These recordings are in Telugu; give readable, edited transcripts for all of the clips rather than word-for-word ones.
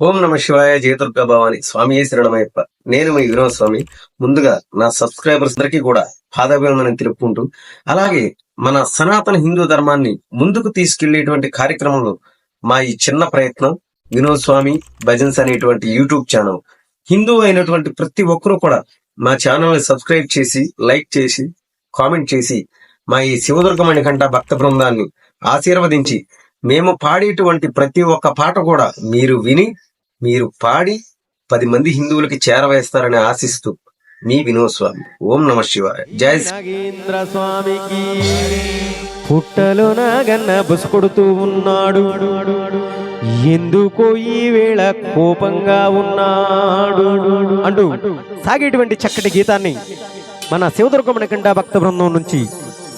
ఓం నమ శివాయ. జయదుర్గా భవాని. స్వామి శరణమయ్యప్ప. నేను మీ వినోద్ స్వామి. ముందుగా నా సబ్స్క్రైబర్స్ అందరికీ కూడా పాదాభివందనం తెలుపుకుంటూ, అలాగే మన సనాతన హిందూ ధర్మాన్ని ముందుకు తీసుకెళ్లేటువంటి కార్యక్రమంలో మా ఈ చిన్న ప్రయత్నం వినోద్ స్వామి భజన్స్ అనేటువంటి యూట్యూబ్ ఛానల్. హిందూ అయినటువంటి ప్రతి ఒక్కరూ కూడా మా ఛానల్ ని సబ్స్క్రైబ్ చేసి, లైక్ చేసి, కామెంట్ చేసి మా ఈ శివదుర్గ మణికంఠ భక్త బృందాన్ని ఆశీర్వదించి, మేము పాడేటువంటి ప్రతి ఒక్క పాట కూడా మీరు విని, మీరు పాడి 10 మంది హిందువులకి చేరవేస్తారని ఆశిస్తూ మీ వినోద్ స్వామి. ఓం నమ శివాయ. జై నాగేంద్ర స్వామికి. పుట్టలో నాగన్న బుసుకొడుతూ ఉన్నాడు, ఎందుకో ఈ వేళ కోపంగా ఉన్నాడు అంటూ సాగేటువంటి చక్కటి గీతాన్ని మన శివదుర్గ మణికంఠ భక్త బృందం నుంచి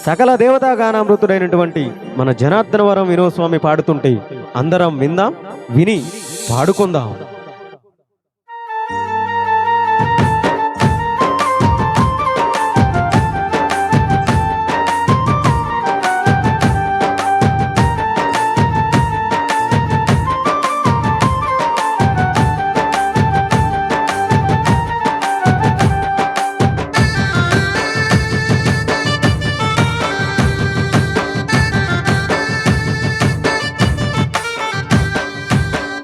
సకల దేవతా గానామృతుడైనటువంటి మన జనార్దనవరం వినోద్ స్వామి పాడుతుంటే అందరం విందాం, విని పాడుకుందాం.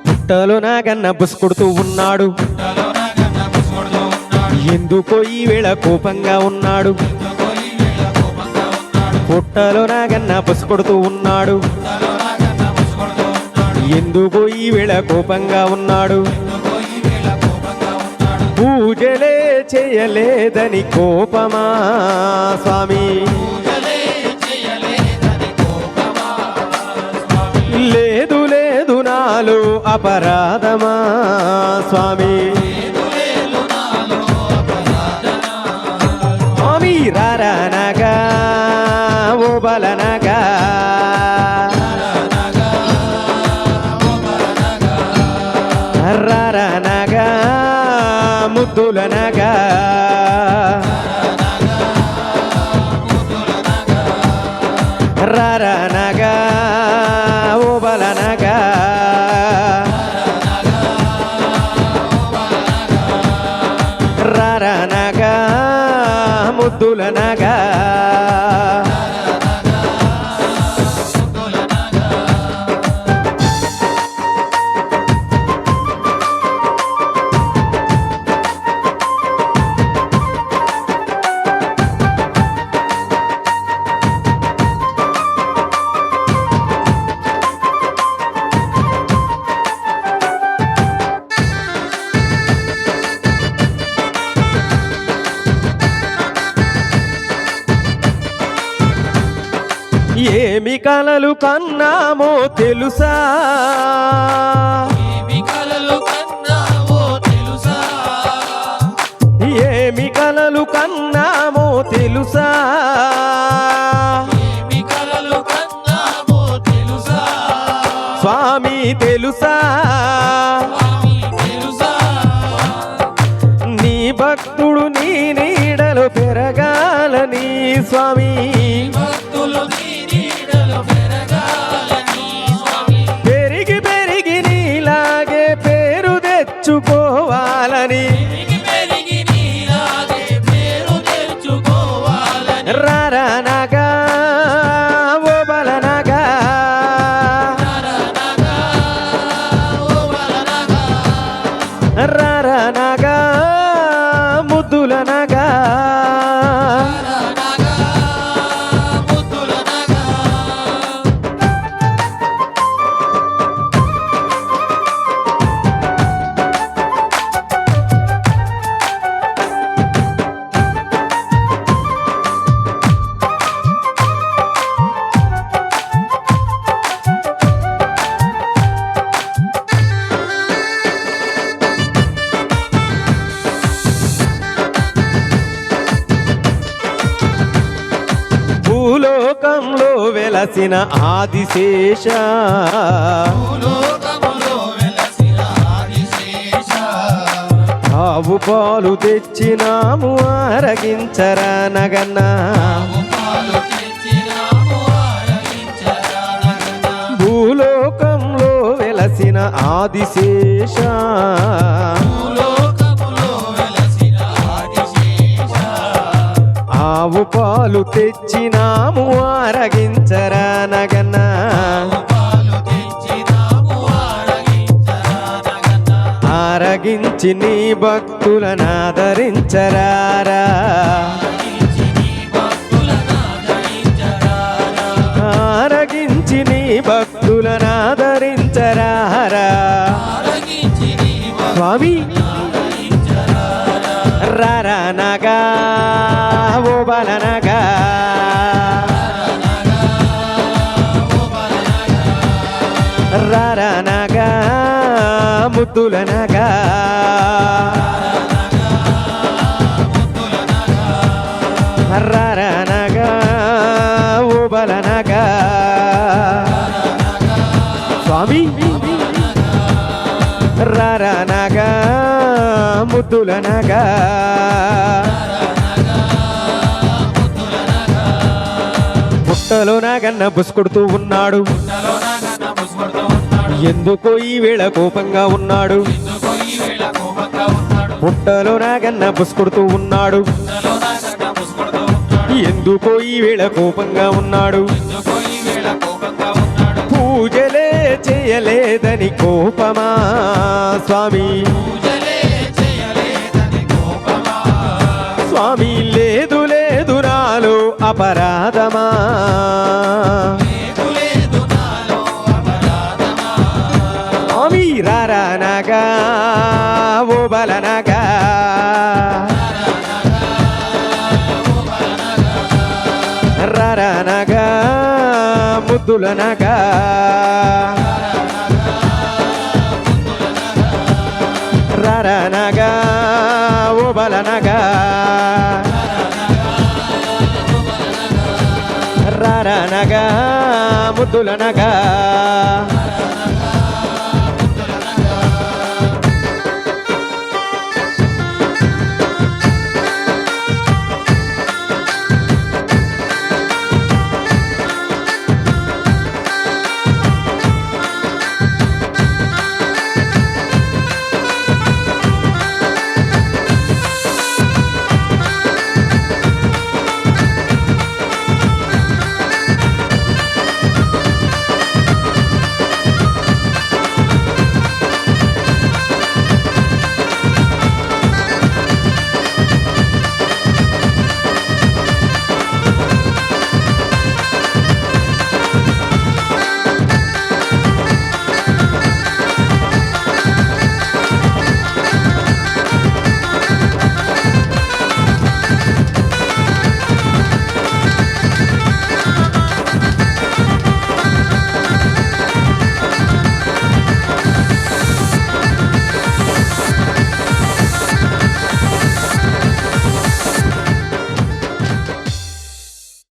పుట్టలో నాగన్న బుసుకొడుతూ ఉన్నాడు, ఎందుకో ఈ వేళ కోపంగా ఉన్నాడు. పుట్టలో నాగన్న బుసుకొడుతూ ఉన్నాడు, ఎందుకో ఈ వేళ కోపంగా ఉన్నాడు. పూజలే చేయలేదని కోపమా స్వామి, లేదు లేదు నాలో అపరాధమా స్వామి. స్వామి రారానగా ఓ బలనగా, రారానగా ముద్దులనగా, రారానగా ఓ బలనగా, రారానగా ముద్దులనగా. ఏమి కలలు కన్నామో తెలుసా, ఏమి కలలు కన్నామో తెలుసా, ఏమి కలలు కన్నామో తెలుసా, ఏమి కలలు కన్నామో తెలుసా, స్వామి తెలుసా, స్వామి తెలుసా. నీ భక్తుడు నీ నీడలో పెరగాలని స్వామి, భక్తులు నీ నీడలో పెరగాలని స్వామి, పెరిగి పెరిగి నీలాగే పేరు తెచ్చుకోవాలని, పెరిగి పెరిగి నీలాగే పేరు తెచ్చుకోవాలని. రారానగా ఓ బలనగా, రారానగా ఓ బలనగా, రారానగా ముద్దులనగా, రారానగా ముద్దులనగా. భూలోకంలో వెలసిన ఆదిశేష, భూలోకములో వెలసిన ఆదిశేష, ఆవు పాలు తెచ్చినాము ఆరగించరా నగన్నా, పాలు తెచ్చినాము ఆరగించరా నగనా. భూలోకంలో వెలసిన ఆదిశేష భూలోకములో వెలసిన ఆదిశేష ఆవు పాలు తెచ్చినాము ఆరగించరా నగన్న పాలు తెచ్చినాము ఆరగించరా నగన్న ఆరగించి నీ భక్తులను ఆదరించరారా ఆరగించి నీ భక్తులను ఆదరించరారా ఆరగించి నీ భక్తులను ఆదరించరారా ఆరగించి నీ స్వామి రారా నగా ఓ బలనగా రారా నగా ముద్దుల నగా రారా నగా ఓ బలనగా స్వామి రారా నగా ముద్దుల నగా పుట్టలో నాగన్న బుసుకొడుతూ ఉన్నాడు ఎందుకో ఈ వేళ కోపంగా ఉన్నాడు పుట్టలో నాగన్న బుసుకొడుతూ ఉన్నాడు ఎందుకో ఈ వేళ కోపంగా ఉన్నాడు పూజలే చేయలేదని కోపమా స్వామి స్వామి లేదు లేదు నాలో అపరాధమా స్వామి రారా నగా ఓ బలనగా రారా నగా ముద్దుల నగా రారా నగా ఓ బలనగా రారా నగా ముద్దుల నగా